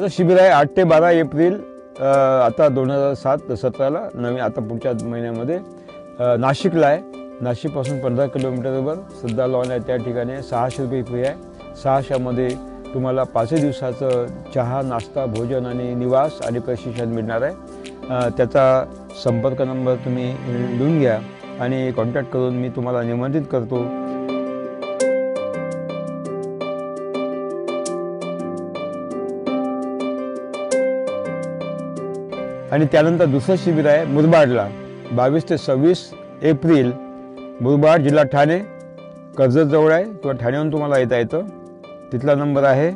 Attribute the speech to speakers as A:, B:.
A: माझं शिबिर आहे 8 ते 12 एप्रिल आता 2017ला नवीन आता पुढच्या महिन्यामध्ये नाशिकला आहे. नाशिकपासून 15 किलोमीटरवर सध्या लॉन आहे. त्या ठिकाणी 600 रुपये फी आहे. 600मध्ये तुम्हाला 5 दिवसाचं चहा, नाश्ता, भोजन आणि निवास आणि प्रशिक्षण मिळणार आहे. त्याचा संपर्क नंबर तुम्ही लिहून घ्या आणि कॉन्टॅक्ट करून मी तुम्हाला निमंत्रित करतो. आणि त्यानंतर दुसरं शिबिर आहे मुरबाडला 22 ते 26 एप्रिल. मुरबाड जिल्हा ठाणे, कर्जतजवळ आहे किंवा ठाण्याहून तुम्हाला येता येतं. तिथला नंबर आहे